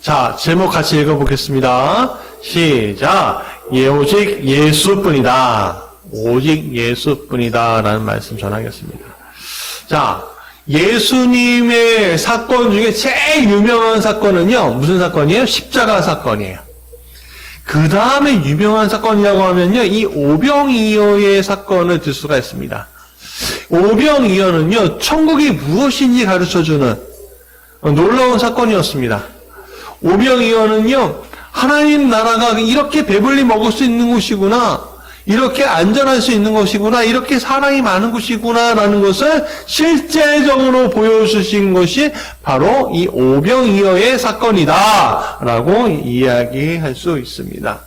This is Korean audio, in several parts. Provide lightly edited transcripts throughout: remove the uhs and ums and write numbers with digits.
자, 제목 같이 읽어보겠습니다. 시작. 오직 예수뿐이다. 오직 예수뿐이다. 라는 말씀 전하겠습니다. 자, 예수님의 사건 중에 제일 유명한 사건은요, 무슨 사건이에요? 십자가 사건이에요. 그 다음에 유명한 사건이라고 하면요, 이 오병이어의 사건을 들 수가 있습니다. 오병이어는요, 천국이 무엇인지 가르쳐주는 놀라운 사건이었습니다. 오병이어는요, 하나님 나라가 이렇게 배불리 먹을 수 있는 곳이구나, 이렇게 안전할 수 있는 곳이구나, 이렇게 사랑이 많은 곳이구나 라는 것을 실제적으로 보여주신 것이 바로 이 오병이어의 사건이다 라고 이야기할 수 있습니다.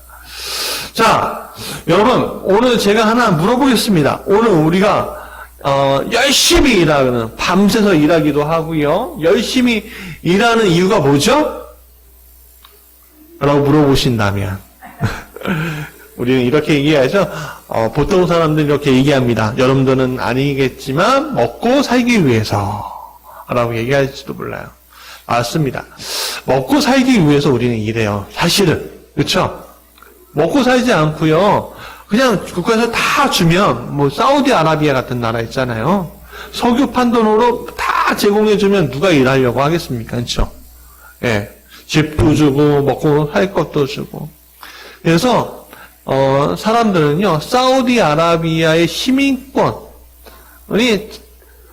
자, 여러분, 오늘 제가 하나 물어보겠습니다. 오늘 우리가 열심히 일하는, 밤새서 일하기도 하고요, 열심히 일하는 이유가 뭐죠? 라고 물어보신다면 우리는 이렇게 얘기해야죠. 보통 사람들이 이렇게 얘기합니다. 여러분들은 아니겠지만 먹고 살기 위해서 라고 얘기할지도 몰라요. 맞습니다. 먹고 살기 위해서 우리는 일해요. 사실은. 그렇죠? 먹고 살지 않고요, 그냥 국가에서 다 주면, 뭐 사우디아라비아 같은 나라 있잖아요. 석유 판돈으로 다 제공해주면 누가 일하려고 하겠습니까? 그렇죠? 예. 집도 주고 먹고 살 것도 주고. 그래서 사람들은요, 사우디아라비아의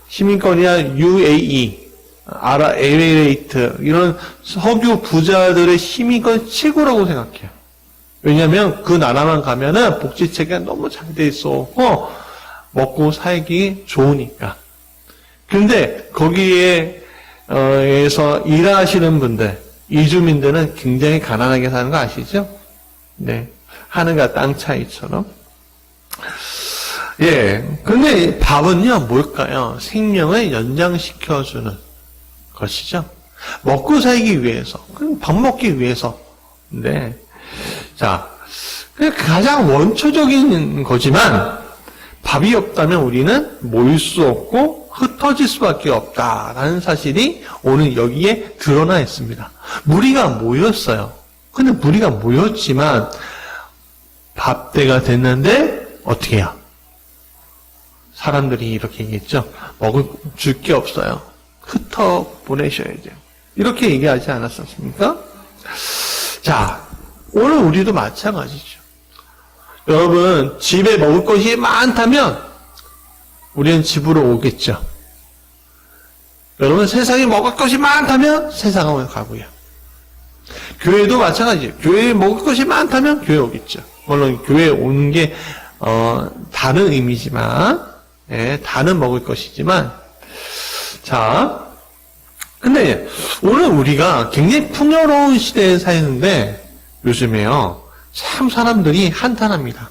시민권이야 UAE, 아랍에미레이트, 이런 석유 부자들의 시민권 최고라고 생각해요. 왜냐하면 그 나라만 가면은 복지체계가 너무 잘 돼 있었고 먹고 살기 좋으니까. 그런데 거기에서 일하시는 분들, 이주민들은 굉장히 가난하게 사는 거 아시죠? 네. 하늘과 땅 차이처럼. 예. 근데 밥은요, 뭘까요? 생명을 연장시켜주는 것이죠. 먹고 살기 위해서. 밥 먹기 위해서. 네. 자, 가장 원초적인 거지만, 밥이 없다면 우리는 모일 수 없고 흩어질 수밖에 없다라는 사실이 오늘 여기에 드러나 있습니다. 무리가 모였어요. 근데 무리가 모였지만 밥때가 됐는데 어떻게 해요? 사람들이 이렇게 얘기했죠. 줄 게 없어요. 흩어 보내셔야죠. 이렇게 얘기하지 않았었습니까? 자, 오늘 우리도 마찬가지죠. 여러분, 집에 먹을 것이 많다면 우리는 집으로 오겠죠. 여러분, 세상에 먹을 것이 많다면 세상으로 가고요. 교회도 마찬가지예요. 교회에 먹을 것이 많다면 교회 오겠죠. 물론 교회에 오는 게 다른 의미지만, 예, 다는 먹을 것이지만, 자, 근데 오늘 우리가 굉장히 풍요로운 시대에 사는데 요즘에요, 참 사람들이 한탄합니다.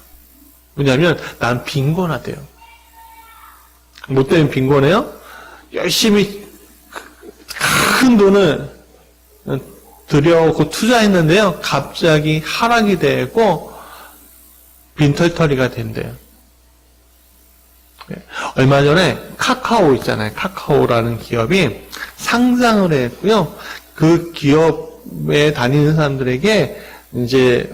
뭐냐면 난 빈곤하대요. 뭐 때문에 빈곤해요? 열심히 큰 돈을 들여오고 투자했는데요, 갑자기 하락이 되고 빈털터리가 된대요. 얼마 전에 카카오 있잖아요. 카카오라는 기업이 상장을 했고요. 그 기업에 다니는 사람들에게 이제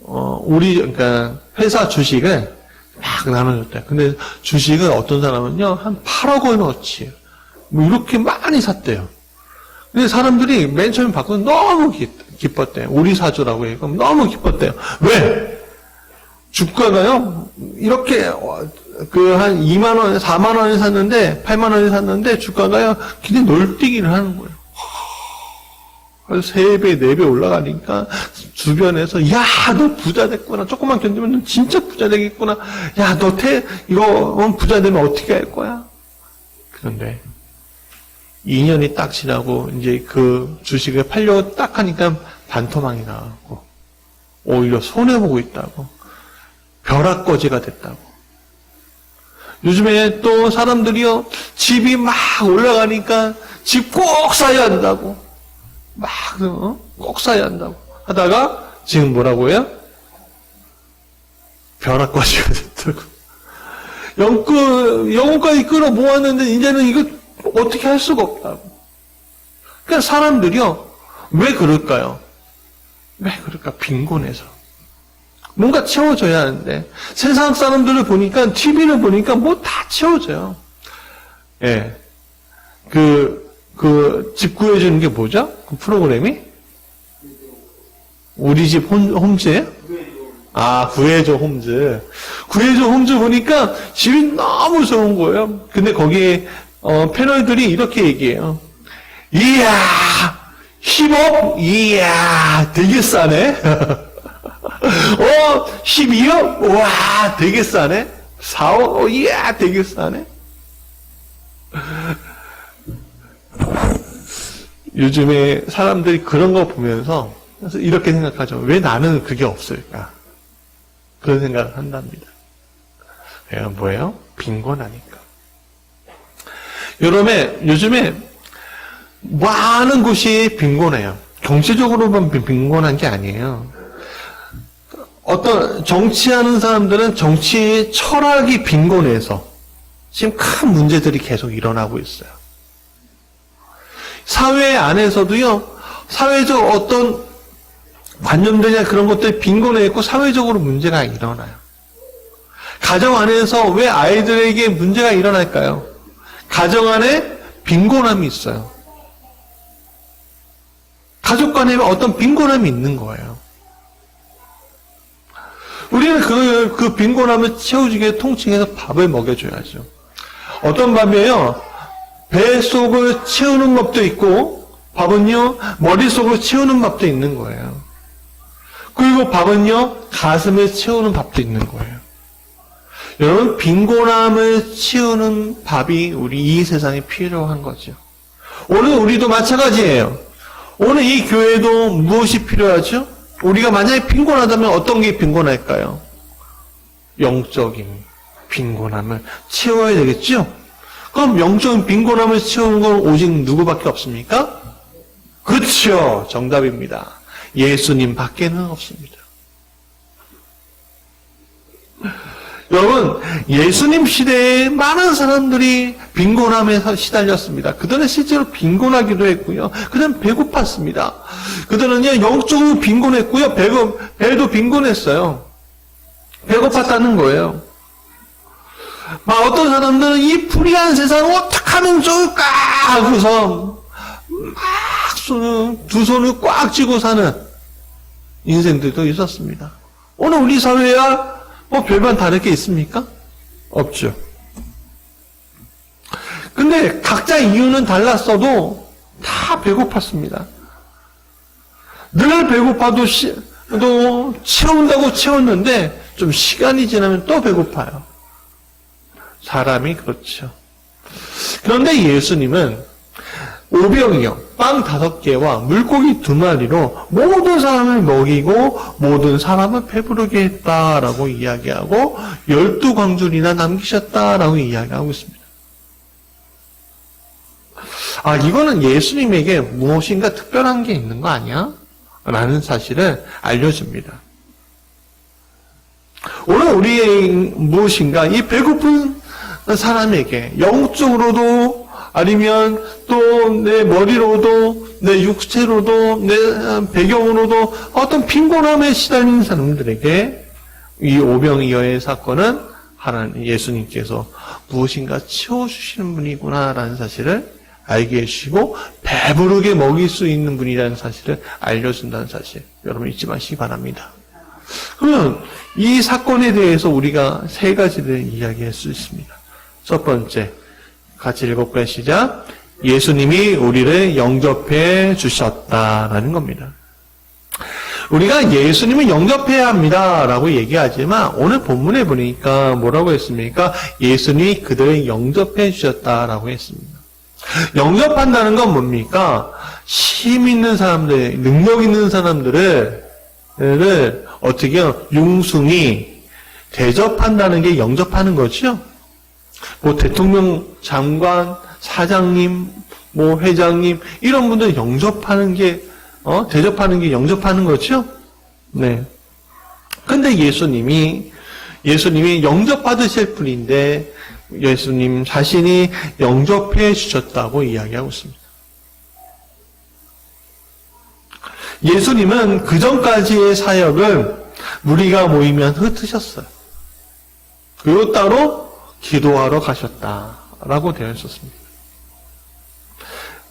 그러니까 회사 주식을 막 나눠줬대요. 근데 주식을 어떤 사람은요, 한 8억 원어치 뭐 이렇게 많이 샀대요. 근데 사람들이 맨 처음에 받고 너무 기뻤대요. 우리 사주라고 해서 너무 기뻤대요. 왜? 주가가요, 이렇게 한 2만 원, 4만 원에 샀는데, 8만 원에 샀는데 주가가요, 그냥 놀뛰기를 하는 거예요. 3배, 4배 올라가니까 주변에서, 야, 너 부자 됐구나. 조금만 견디면 너 진짜 부자 되겠구나. 야, 너 이거 부자 되면 어떻게 할 거야? 그런데 2년이 딱 지나고 이제 그 주식을 팔려고 딱 하니까 반토막이 나왔고, 오히려 손해보고 있다고. 벼락거지가 됐다고. 요즘에 또 사람들이요, 집이 막 올라가니까 집 꼭 사야 한다고. 꼭 사야 한다고 하다가 지금 뭐라고 해요? 벼락거지가 됐다고. 영혼까지 끌어 모았는데 이제는 이거 어떻게 할 수가 없다고. 그러니까 사람들이요, 왜 그럴까요? 왜 그럴까? 빈곤해서. 뭔가 채워져야 하는데, 세상 사람들을 보니까, TV를 보니까 뭐 다 채워져요. 예. 집 구해주는 게 뭐죠? 그 프로그램이? 우리 집 홈즈예요? 구해줘 홈즈. 구해줘 홈즈 보니까 집이 너무 좋은 거예요. 근데 거기에, 패널들이 이렇게 얘기해요. 이야, 힙업? 이야, 되게 싸네? 12억? 와, 되게 싸네? 4억? 이야, 되게 싸네? 요즘에 사람들이 그런 거 보면서 그래서 이렇게 생각하죠. 왜 나는 그게 없을까? 그런 생각을 한답니다. 뭐예요? 빈곤하니까. 요즘에 많은 곳이 빈곤해요. 경제적으로만 빈곤한 게 아니에요. 어떤 정치하는 사람들은 정치의 철학이 빈곤해서 지금 큰 문제들이 계속 일어나고 있어요. 사회 안에서도요, 사회적 어떤 관념들이나 그런 것들이 빈곤해 있고 사회적으로 문제가 일어나요. 가정 안에서 왜 아이들에게 문제가 일어날까요? 가정 안에 빈곤함이 있어요. 가족 간에 어떤 빈곤함이 있는 거예요. 우리는 그 빈곤함을 채워주기 통칭해서 밥을 먹여줘야죠. 어떤 밥이에요? 배 속을 채우는 밥도 있고, 밥은요, 머릿속을 채우는 밥도 있는 거예요. 그리고 밥은요, 가슴을 채우는 밥도 있는 거예요. 여러분, 빈곤함을 채우는 밥이 우리 이 세상에 필요한 거죠. 오늘 우리도 마찬가지예요. 오늘 이 교회도 무엇이 필요하죠? 우리가 만약에 빈곤하다면 어떤 게 빈곤할까요? 영적인 빈곤함을 채워야 되겠죠? 그럼 영적인 빈곤함을 채우는 건 오직 누구밖에 없습니까? 그렇죠. 정답입니다. 예수님 밖에는 없습니다. 여러분, 예수님 시대에 많은 사람들이 빈곤함에 시달렸습니다. 그들은 실제로 빈곤하기도 했고요. 그들은 배고팠습니다. 그들은요, 영적으로 빈곤했고요. 배도 빈곤했어요. 배고팠다는 거예요. 막 어떤 사람들은 이 불의한 세상을 어떻게 하면 좋을까 하고서 막 두 손을 꽉 쥐고 사는 인생들도 있었습니다. 오늘 우리 사회야 뭐 별반 다를 게 있습니까? 없죠. 근데 각자 이유는 달랐어도 다 배고팠습니다. 늘 배고파도 또 채운다고 채웠는데 좀 시간이 지나면 또 배고파요. 사람이 그렇죠. 그런데 예수님은 오병이어 빵 5개와 물고기 2마리로 모든 사람을 먹이고 모든 사람을 배부르게 했다라고 이야기하고 12광줄이나 남기셨다라고 이야기하고 있습니다. 이거는 예수님에게 무엇인가 특별한 게 있는 거 아니야? 라는 사실을 알려줍니다. 오늘 우리의 무엇인가 이 배고픈 사람에게 영적으로도 아니면 또 내 머리로도 내 육체로도 내 배경으로도 어떤 빈곤함에 시달리는 사람들에게 이 오병이어의 사건은 하나님 예수님께서 무엇인가 채워주시는 분이구나라는 사실을 알게 해주시고 배부르게 먹일 수 있는 분이라는 사실을 알려준다는 사실 여러분 잊지 마시기 바랍니다. 그러면 이 사건에 대해서 우리가 3가지를 이야기할 수 있습니다. 첫 번째, 같이 읽어볼까요? 시작. 예수님이 우리를 영접해 주셨다라는 겁니다. 우리가 예수님을 영접해야 합니다라고 얘기하지만 오늘 본문에 보니까 뭐라고 했습니까? 예수님이 그들을 영접해 주셨다라고 했습니다. 영접한다는 건 뭡니까? 힘 있는 사람들, 능력 있는 사람들을 어떻게 융숭이 대접한다는 게 영접하는 거죠. 뭐 대통령, 장관, 사장님, 뭐 회장님 이런 분들 영접하는 게 대접하는 게 영접하는 거죠. 네. 근데 예수님이 영접받으실 분인데 예수님 자신이 영접해 주셨다고 이야기하고 있습니다. 예수님은 그 전까지의 사역을 무리가 모이면 흩으셨어요. 그리고 따로 기도하러 가셨다라고 되어 있었습니다.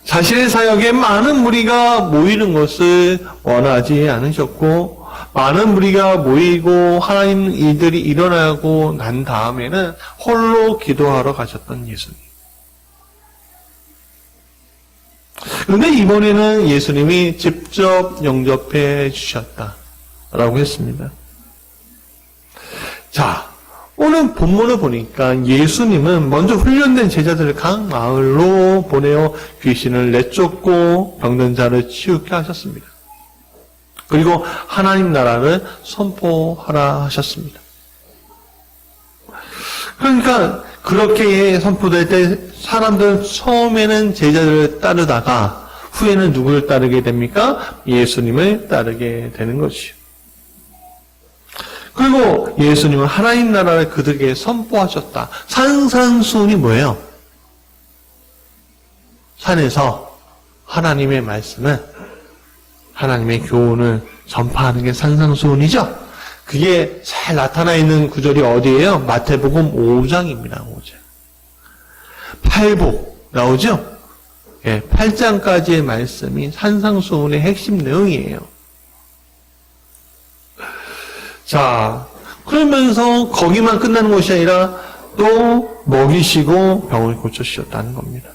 자신의 사역에 많은 무리가 모이는 것을 원하지 않으셨고, 많은 무리가 모이고 하나님 일들이 일어나고 난 다음에는 홀로 기도하러 가셨던 예수님. 그런데 이번에는 예수님이 직접 영접해 주셨다라고 했습니다. 자, 오늘 본문을 보니까 예수님은 먼저 훈련된 제자들을 각 마을로 보내어 귀신을 내쫓고 병든 자를 치유케 하셨습니다. 그리고 하나님 나라를 선포하라 하셨습니다. 그러니까 그렇게 선포될 때 사람들은 처음에는 제자들을 따르다가 후에는 누구를 따르게 됩니까? 예수님을 따르게 되는 것이요. 그리고 예수님은 하나님 나라를 그들에게 선포하셨다. 산상수훈이 뭐예요? 산에서 하나님의 말씀을, 하나님의 교훈을 전파하는 게 산상수훈이죠. 그게 잘 나타나 있는 구절이 어디예요? 마태복음 5장입니다. 5장. 팔복 나오죠? 예, 8장까지의 말씀이 산상수훈의 핵심 내용이에요. 자, 그러면서 거기만 끝나는 것이 아니라 또 먹이시고 병을 고쳐주셨다는 겁니다.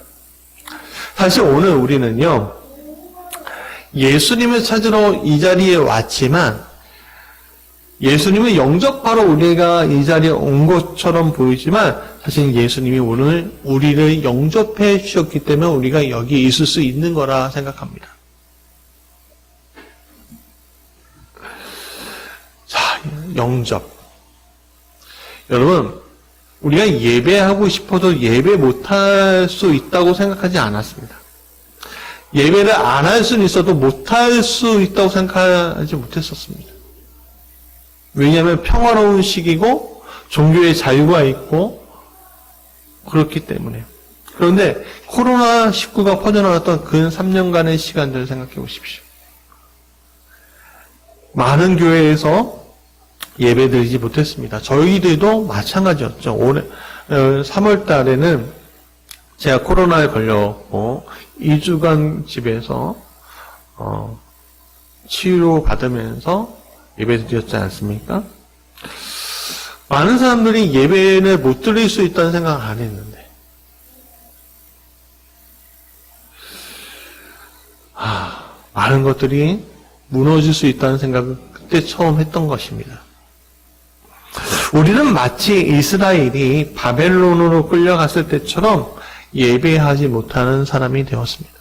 사실 오늘 우리는요, 예수님을 찾으러 이 자리에 왔지만 예수님을 영접하러 우리가 이 자리에 온 것처럼 보이지만 사실 예수님이 오늘 우리를 영접해 주셨기 때문에 우리가 여기 있을 수 있는 거라 생각합니다. 자, 영접. 여러분, 우리가 예배하고 싶어도 예배 못할 수 있다고 생각하지 않았습니다. 예배를 안 할 수는 있어도 못할 수 있다고 생각하지 못했었습니다. 왜냐하면 평화로운 시기고 종교의 자유가 있고 그렇기 때문에. 그런데 코로나19가 퍼져나갔던 근 3년간의 시간들을 생각해 보십시오. 많은 교회에서 예배드리지 못했습니다. 저희들도 마찬가지였죠. 올해 3월 달에는 제가 코로나에 걸렸고 2주간 집에서 치료받으면서 예배 드렸지 않습니까? 많은 사람들이 예배를 못 드릴 수 있다는 생각을 안 했는데 많은 것들이 무너질 수 있다는 생각을 그때 처음 했던 것입니다. 우리는 마치 이스라엘이 바벨론으로 끌려갔을 때처럼 예배하지 못하는 사람이 되었습니다.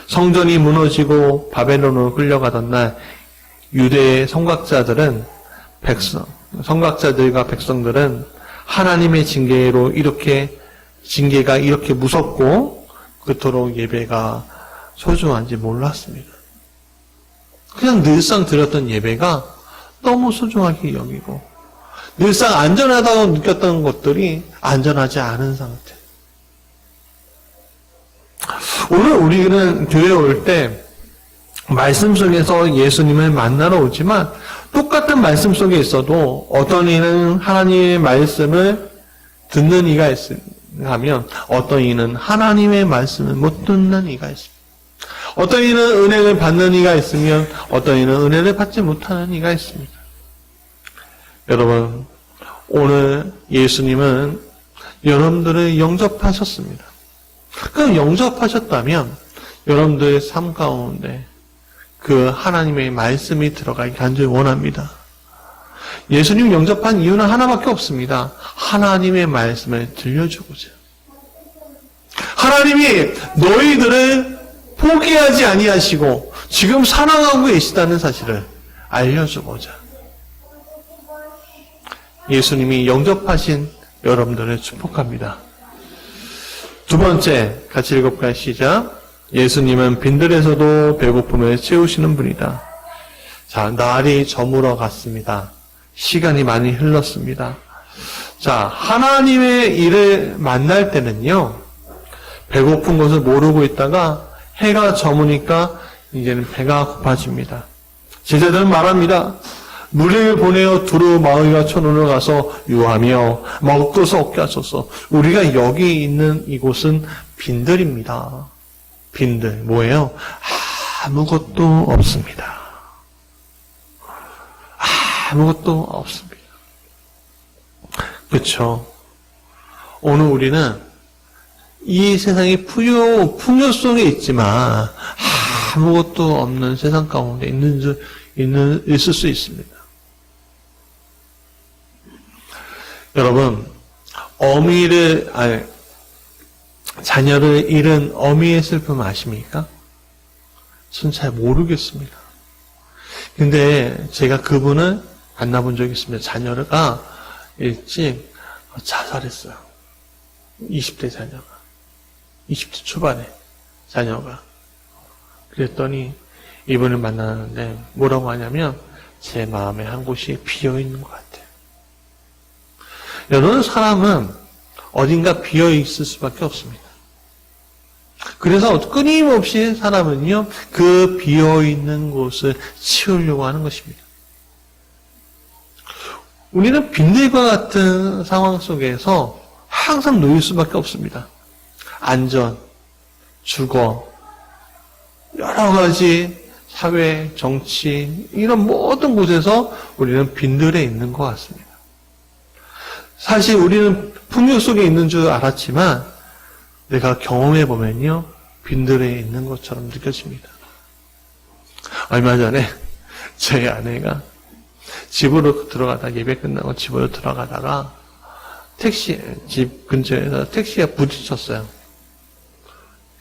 성전이 무너지고 바벨론으로 끌려가던 날 유대의 성곽자들과 백성들은 하나님의 징계가 이렇게 무섭고 그토록 예배가 소중한지 몰랐습니다. 그냥 늘상 드렸던 예배가 너무 소중하게 여기고 늘상 안전하다고 느꼈던 것들이 안전하지 않은 상태. 오늘 우리는 교회에 올 때 말씀 속에서 예수님을 만나러 오지만 똑같은 말씀 속에 있어도 어떤 이는 하나님의 말씀을 듣는 이가 있으면 어떤 이는 하나님의 말씀을 못 듣는 이가 있습니다. 어떤 이는 은혜를 받는 이가 있으면 어떤 이는 은혜를 받지 못하는 이가 있습니다. 여러분, 오늘 예수님은 여러분들을 영접하셨습니다. 그럼 영접하셨다면 여러분들의 삶 가운데 그 하나님의 말씀이 들어가기 간절히 원합니다. 예수님 영접한 이유는 하나밖에 없습니다. 하나님의 말씀을 들려주고자. 하나님이 너희들을 포기하지 아니하시고 지금 사랑하고 계시다는 사실을 알려주고자. 예수님이 영접하신 여러분들을 축복합니다. 두 번째, 같이 읽어볼까요? 시작. 예수님은 빈들에서도 배고픔을 채우시는 분이다. 자, 날이 저물어 갔습니다. 시간이 많이 흘렀습니다. 자, 하나님의 일을 만날 때는요, 배고픈 것을 모르고 있다가 해가 저무니까 이제는 배가 고파집니다. 제자들은 말합니다. 무리를 보내어 두루 마을과 촌으로 가서 유하며 먹을 것을 얻게 하소서. 우리가 여기 있는 이곳은 빈들입니다. 빈들. 뭐예요? 아무것도 없습니다. 아무것도 없습니다. 그렇죠? 오늘 우리는 이 세상의 풍요 속에 있지만 아무것도 없는 세상 가운데 있을 수 있습니다. 여러분, 자녀를 잃은 어미의 슬픔 아십니까? 전 잘 모르겠습니다. 근데 제가 그분을 만나본 적이 있습니다. 자녀가 일찍 자살했어요. 20대 자녀가. 20대 초반에 자녀가. 그랬더니 이분을 만나는데 뭐라고 하냐면 제 마음에 한 곳이 비어있는 것 같아요. 여러분, 사람은 어딘가 비어있을 수밖에 없습니다. 그래서 끊임없이 사람은요, 그 비어있는 곳을 치우려고 하는 것입니다. 우리는 빈들과 같은 상황 속에서 항상 놓일 수밖에 없습니다. 안전, 주거, 여러 가지 사회, 정치, 이런 모든 곳에서 우리는 빈들에 있는 것 같습니다. 사실 우리는 풍요 속에 있는 줄 알았지만 내가 경험해 보면요, 빈들에 있는 것처럼 느껴집니다. 얼마 전에 제 아내가 집으로 들어가다, 예배 끝나고 집으로 들어가다가 집 근처에서 택시가 부딪혔어요.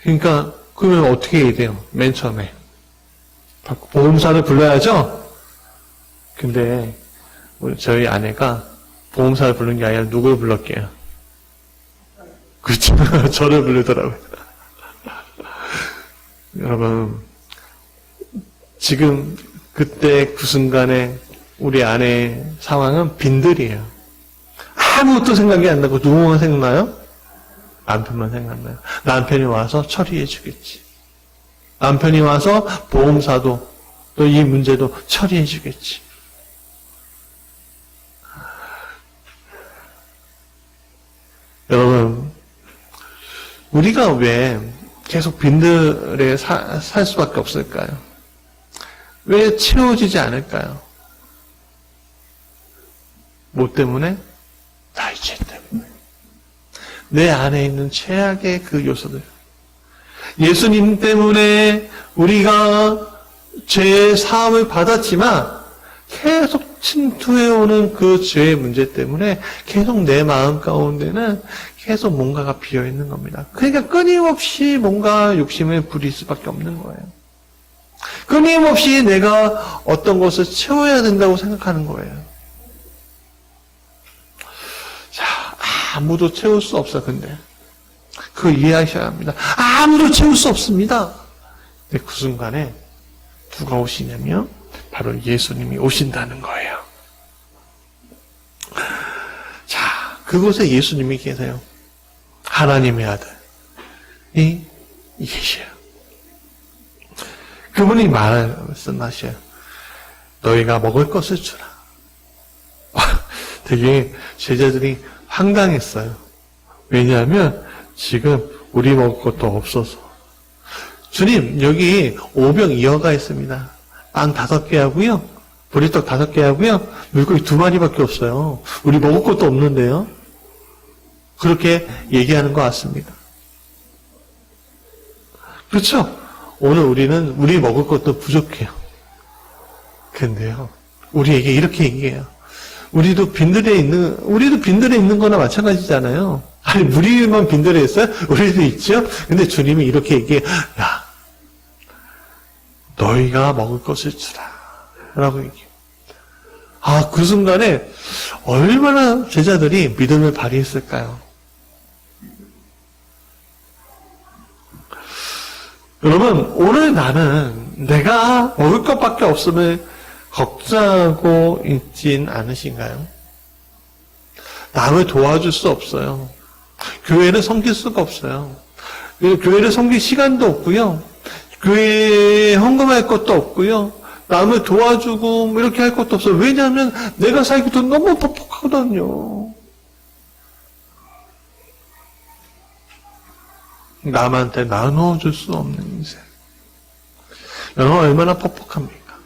그러니까 그러면 어떻게 해야 돼요? 맨 처음에 보험사를 불러야죠. 근데 저희 아내가 보험사를 부른 게 아니라 누굴 불렀게요? 그렇죠. 저를 부르더라고요. 여러분, 지금 그때 그 순간에 우리 아내의 상황은 빈들이에요. 아무것도 생각이 안 나고 누구만 생각나요? 남편만 생각나요. 남편이 와서 처리해 주겠지. 남편이 와서 보험사도 또 이 문제도 처리해 주겠지. 여러분, 우리가 왜 계속 빈들에 살 수밖에 없을까요? 왜 채워지지 않을까요? 뭐 때문에? 나의 죄 때문에. 내 안에 있는 최악의 그 요소들. 예수님 때문에 우리가 죄의 사함을 받았지만 계속 침투해오는 그 죄의 문제 때문에 계속 내 마음 가운데는 계속 뭔가가 비어있는 겁니다. 그러니까 끊임없이 뭔가 욕심을 부릴 수밖에 없는 거예요. 끊임없이 내가 어떤 것을 채워야 된다고 생각하는 거예요. 자, 아무도 채울 수 없어, 근데. 그거 이해하셔야 합니다. 아무도 채울 수 없습니다. 근데 그 순간에 누가 오시냐면 바로 예수님이 오신다는 거예요. 자, 그곳에 예수님이 계세요. 하나님의 아들이 계셔요. 그분이 말씀하셔요. 너희가 먹을 것을 주라. 되게 제자들이 황당했어요. 왜냐하면 지금 우리 먹을 것도 없어서. 주님, 여기 오병 이어가 있습니다. 빵 5개 하고요. 보리떡 5개 하고요. 물고기 2마리밖에 없어요. 우리 먹을 것도 없는데요. 그렇게 얘기하는 것 같습니다. 그렇죠? 오늘 우리는 우리 먹을 것도 부족해요. 근데요, 우리에게 이렇게 얘기해요. 우리도 빈들에 있는 거나 마찬가지잖아요. 아니, 우리만 빈들에 있어요? 우리도 있죠? 근데 주님이 이렇게 얘기해요. 야, 너희가 먹을 것을 주라. 라고 얘기해요. 아, 그 순간에 얼마나 제자들이 믿음을 발휘했을까요? 여러분, 오늘 나는 내가 먹을 것밖에 없음을 걱정하고 있진 않으신가요? 남을 도와줄 수 없어요. 교회를 섬길 수가 없어요. 교회를 섬길 시간도 없고요. 교회에 헌금할 것도 없고요. 남을 도와주고 뭐 이렇게 할 것도 없어요. 왜냐하면 내가 살기도 너무 퍽퍽하거든요. 남한테 나눠줄 수 없는 인생. 여러분 얼마나 퍽퍽합니까?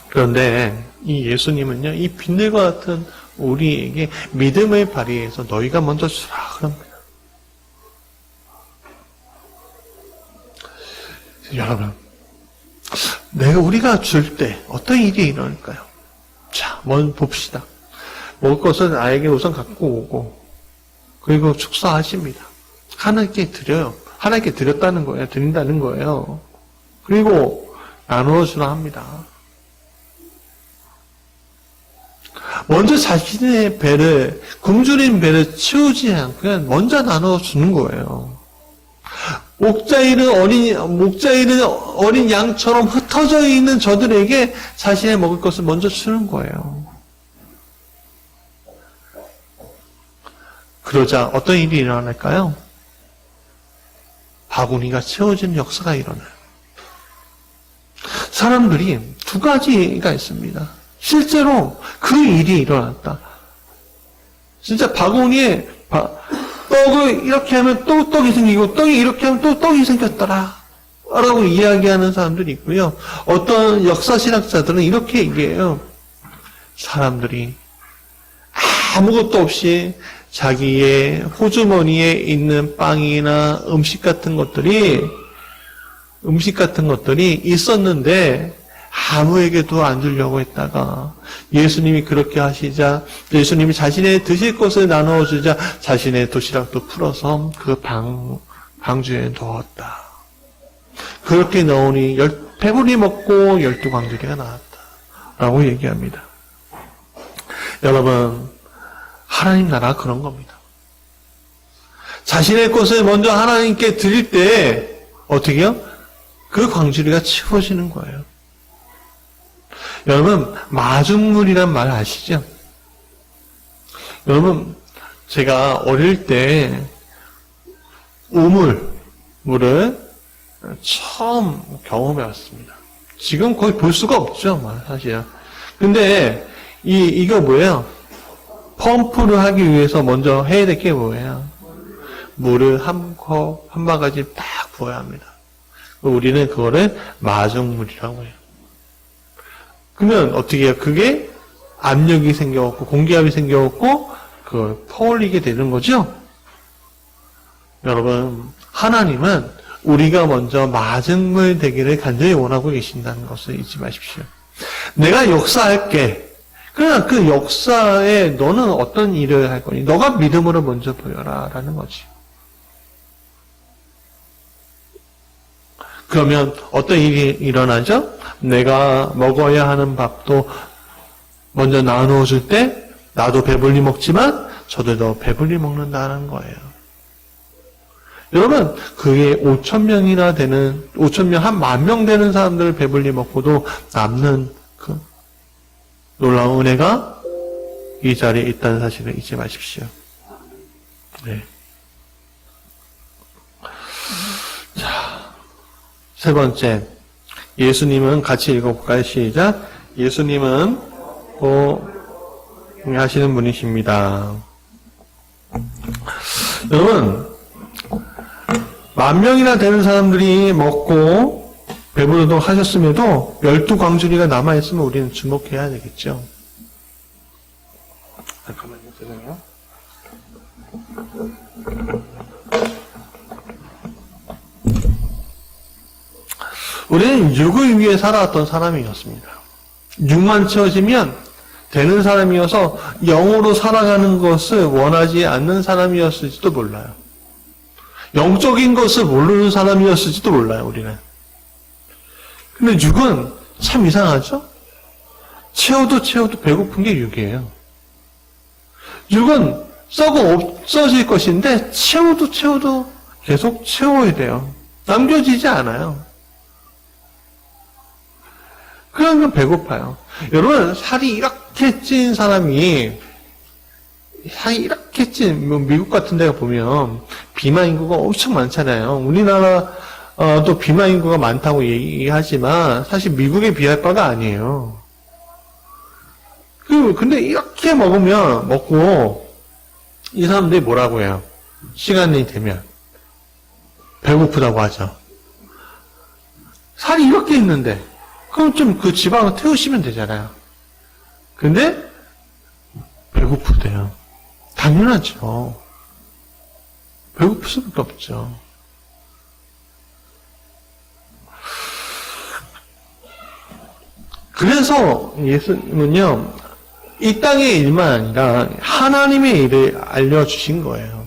그런데 이 예수님은요, 이 빈들과 같은 우리에게 믿음을 발휘해서 너희가 먼저 주라 그럽니다. 여러분, 우리가 줄 때 어떤 일이 일어날까요? 자, 먼저 봅시다. 먹을 것은 아이에게 우선 갖고 오고, 그리고 축사하십니다. 하나님께 드려요. 하나님께 드렸다는 거예요. 드린다는 거예요. 그리고 나누어 주라 합니다. 먼저 자신의 배를, 굶주린 배를 치우지 않고 먼저 나누어 주는 거예요. 목자일은 어린 양처럼 흩어져 있는 저들에게 자신의 먹을 것을 먼저 주는 거예요. 그러자 어떤 일이 일어날까요? 바구니가 채워지는 역사가 일어나요. 사람들이 두 가지가 있습니다. 실제로 그 일이 일어났다. 진짜 바구니에 떡을 이렇게 하면 또 떡이 생기고 떡이 이렇게 하면 또 떡이 생겼더라 라고 이야기하는 사람들이 있고요. 어떤 역사신학자들은 이렇게 얘기해요. 사람들이 아무것도 없이 자기의 호주머니에 있는 빵이나 음식 같은 것들이 있었는데 아무에게도 안 주려고 했다가 예수님이 그렇게 하시자 예수님이 자신의 드실 것을 나누어 주자 자신의 도시락도 풀어서 그 방주에 넣었다. 그렇게 넣으니 배불리 먹고 12광주리가 나왔다. 라고 얘기합니다. 여러분, 하나님 나라가 그런 겁니다. 자신의 것을 먼저 하나님께 드릴 때 어떻게 해요? 그 광주리가 채워지는 거예요. 여러분, 마중물이란 말 아시죠? 여러분, 제가 어릴 때 우물을 처음 경험해봤습니다. 지금 거의 볼 수가 없죠, 사실. 근데 이거 뭐예요? 펌프를 하기 위해서 먼저 해야 될 게 뭐예요? 물을 한 바가지 딱 부어야 합니다. 우리는 그거를 마중물이라고 해요. 그러면 어떻게 해요? 그게 압력이 생겨갖고 공기압이 생겨갖고 그걸 퍼올리게 되는 거죠? 여러분, 하나님은 우리가 먼저 마중물 되기를 간절히 원하고 계신다는 것을 잊지 마십시오. 내가 역사할게. 그러나 그 역사에 너는 어떤 일을 할 거니? 너가 믿음으로 먼저 보여라 라는 거지. 그러면 어떤 일이 일어나죠? 내가 먹어야 하는 밥도 먼저 나누어 줄 때 나도 배불리 먹지만 저들도 배불리 먹는다는 거예요. 여러분, 그게 5,000명이나 되는 5,000명, 한 10,000명 되는 사람들을 배불리 먹고도 남는 그 놀라운 은혜가 이 자리에 있다는 사실을 잊지 마십시오. 네. 자, 세 번째. 예수님은 같이 읽어볼까요? 시작. 예수님은 하시는 분이십니다. 여러분, 10,000명이나 되는 사람들이 먹고 배부르도록 하셨음에도 12광주리가 남아있으면 우리는 주목해야 되겠죠. 잠깐만요, 죄송해요. 우리는 육을 위해 살아왔던 사람이었습니다. 육만 채워지면 되는 사람이어서 영으로 살아가는 것을 원하지 않는 사람이었을지도 몰라요. 영적인 것을 모르는 사람이었을지도 몰라요, 우리는. 근데 육은 참 이상하죠? 채워도 배고픈 게 육이에요. 육은 썩어 없어질 것인데 채워도 계속 채워야 돼요. 남겨지지 않아요. 그러면 배고파요. 여러분, 살이 이렇게 찐 사람이 이렇게 미국 같은 데가 보면 비만 인구가 엄청 많잖아요. 우리나라 또 비만 인구가 많다고 얘기하지만 사실 미국에 비할 바가 아니에요. 근데 이렇게 먹고 이 사람들이 뭐라고 해요? 시간이 되면 배고프다고 하죠. 살이 이렇게 있는데 그럼 좀 그 지방을 태우시면 되잖아요. 근데 배고프대요. 당연하죠. 배고플 수밖에 없죠. 그래서 예수님은요, 이 땅의 일만 아니라 하나님의 일을 알려주신 거예요.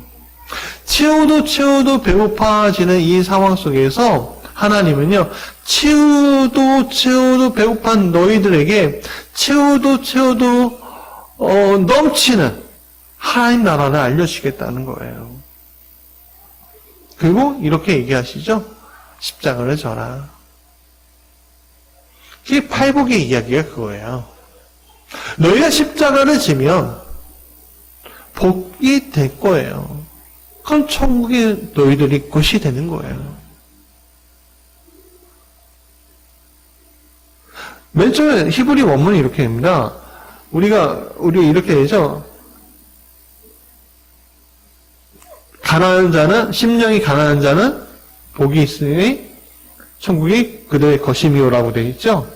채워도 배고파지는 이 상황 속에서 하나님은요, 채워도 배고픈 너희들에게 채워도 넘치는 하나님 나라를 알려주겠다는 거예요. 그리고 이렇게 얘기하시죠. 십자가를 져라. 이게 팔복의 이야기가 그거예요. 너희가 십자가를 지면 복이 될 거예요. 그럼 천국에 너희들이 것이 되는 거예요. 맨 처음에 히브리 원문이 이렇게 됩니다. 우리 이렇게 되죠. 가난한 자는, 심령이 가난한 자는 복이 있으니 천국이 그들의 것이미요라고 되어 있죠.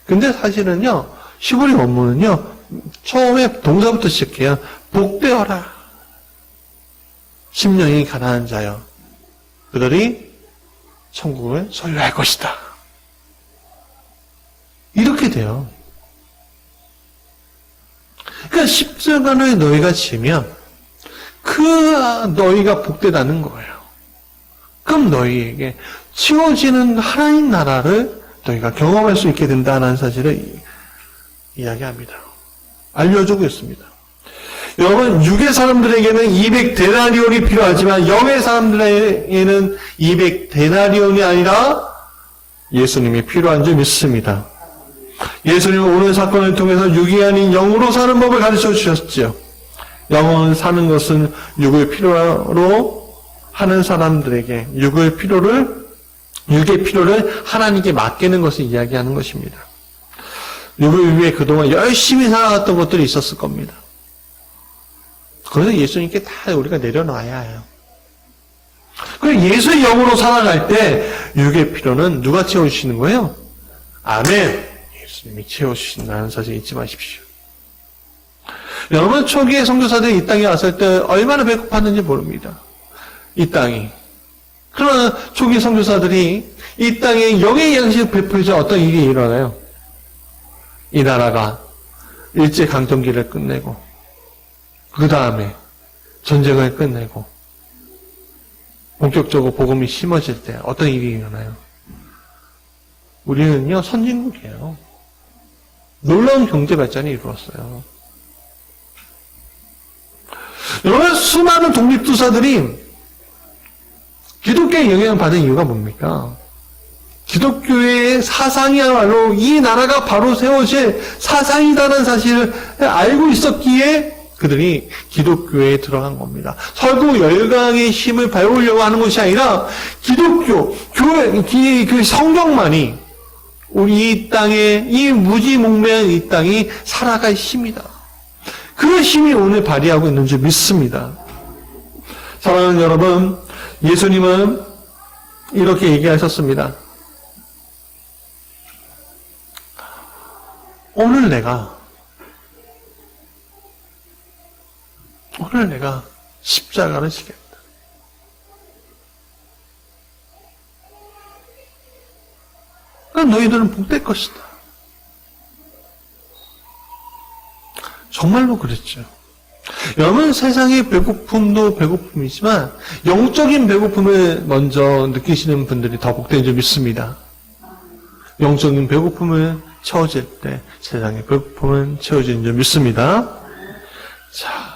근데 사실은요, 히브리 원문은요, 처음에 동사부터 시작해요. 복되어라. 심령이 가난한 자여. 그들이 천국을 소유할 것이다. 이렇게 돼요. 그러니까 십자가를 너희가 지면 너희가 복되다는 거예요. 그럼 너희에게 치워지는 하나님 나라를 너희가 경험할 수 있게 된다는 사실을 이야기합니다. 알려주고 있습니다. 여러분, 육의 사람들에게는 200데나리온이 필요하지만 영의 사람들에게는 200데나리온이 아니라 예수님이 필요한 줄 믿습니다. 예수님은 오늘 사건을 통해서 육이 아닌 영으로 사는 법을 가르쳐 주셨죠. 영으로 사는 것은 육을 필요로 하는 사람들에게 육의 필요를 하나님께 맡기는 것을 이야기하는 것입니다. 육을 위해 그동안 열심히 살아갔던 것들이 있었을 겁니다. 그래서 예수님께 다 우리가 내려놔야 해요. 그리고 예수의 영으로 살아갈 때 육의 필요는 누가 채워주시는 거예요? 아멘. 예수님이 채워주신다는 사실 잊지 마십시오. 여러분, 초기의 선교사들이 이 땅에 왔을 때 얼마나 배고팠는지 모릅니다. 이 땅이. 그러나 초기 선교사들이 이 땅에 영의 양식을 베풀자 어떤 일이 일어나요? 이 나라가 일제강점기를 끝내고 그 다음에 전쟁을 끝내고 본격적으로 복음이 심어질 때 어떤 일이 일어나요? 우리는요, 선진국이에요. 놀라운 경제 발전이 이루었어요. 여러분, 수많은 독립투사들이 기독교의 영향을 받은 이유가 뭡니까? 기독교의 사상이야말로 이 나라가 바로 세워질 사상이다라는 사실을 알고 있었기에 그들이 기독교에 들어간 겁니다. 설국 열강의 힘을 배우려고 하는 것이 아니라 기독교, 교회, 그 성경만이 우리 이 땅에, 이 무지몽매한 이 땅이 살아갈 힘이다. 그 힘이 오늘 발휘하고 있는 줄 믿습니다. 사랑하는 여러분, 예수님은 이렇게 얘기하셨습니다. 오늘 내가 십자가를 지겠다. 그럼 너희들은 복될 것이다. 정말로 그랬죠. 여러분, 세상의 배고픔도 배고픔이지만 영적인 배고픔을 먼저 느끼시는 분들이 더 복된 줄 믿습니다. 영적인 배고픔을 채워질 때 세상의 배고픔은 채워지는 줄 믿습니다. 자,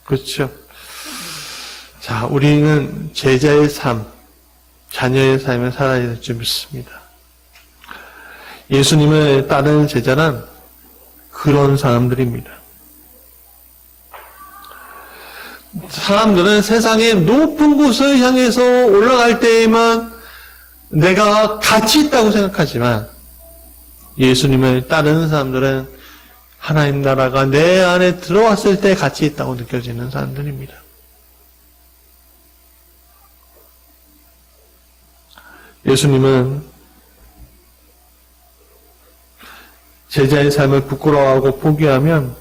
그렇죠. 자, 우리는 제자의 삶, 자녀의 삶을 살아야 될 줄 믿습니다. 예수님을 따르는 제자란 그런 사람들입니다. 사람들은 세상의 높은 곳을 향해서 올라갈 때에만 내가 가치 있다고 생각하지만 예수님을 따르는 사람들은 하나님 나라가 내 안에 들어왔을 때 가치 있다고 느껴지는 사람들입니다. 예수님은 제자의 삶을 부끄러워하고 포기하면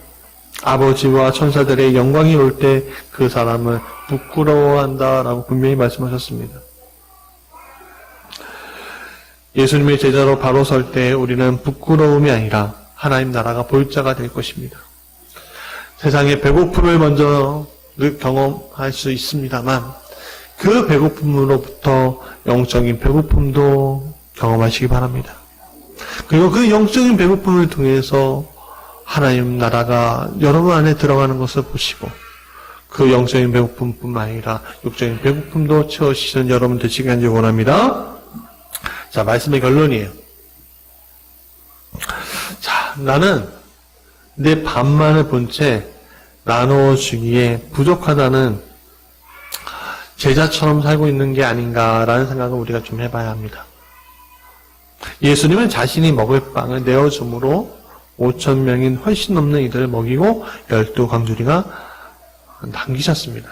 아버지와 천사들의 영광이 올 때 그 사람을 부끄러워한다라고 분명히 말씀하셨습니다. 예수님의 제자로 바로 설 때 우리는 부끄러움이 아니라 하나님 나라가 볼 자가 될 것입니다. 세상의 배고픔을 먼저 경험할 수 있습니다만 그 배고픔으로부터 영적인 배고픔도 경험하시기 바랍니다. 그리고 그 영적인 배고픔을 통해서 하나님 나라가 여러분 안에 들어가는 것을 보시고 그 영적인 배고픔뿐만 아니라 육적인 배고픔도 채우시는 여러분 되시기 간절히 원합니다. 자, 말씀의 결론이에요. 자, 나는 내 반만을 본 채 나누어주기에 부족하다는 제자처럼 살고 있는 게 아닌가라는 생각을 우리가 좀 해봐야 합니다. 예수님은 자신이 먹을 빵을 내어줌으로 5,000명인 훨씬 넘는 이들을 먹이고 12광주리가 남기셨습니다.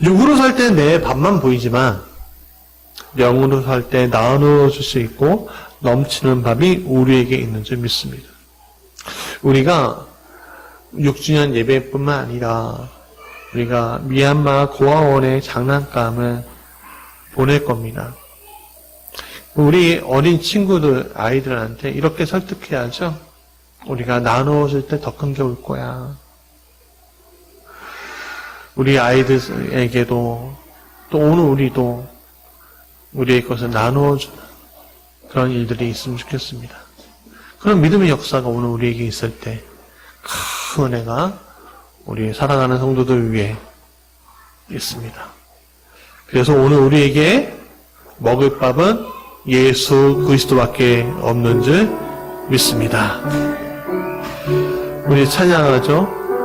육으로 살 때 내 밥만 보이지만 영으로 살 때 나누어 줄 수 있고 넘치는 밥이 우리에게 있는 줄 믿습니다. 우리가 6주년 예배뿐만 아니라 우리가 미얀마 고아원의 장난감을 보낼 겁니다. 우리 어린 친구들, 아이들한테 이렇게 설득해야죠. 우리가 나누어 줄 때 더 큰 게 올 거야. 우리 아이들에게도 또 오늘 우리도 우리의 것을 나누어 주는 그런 일들이 있으면 좋겠습니다. 그런 믿음의 역사가 오늘 우리에게 있을 때 큰 은혜가 우리 사랑하는 성도들 위해 있습니다. 그래서 오늘 우리에게 먹을 밥은 예수 그리스도밖에 없는 줄 믿습니다. 우리 찬양하죠.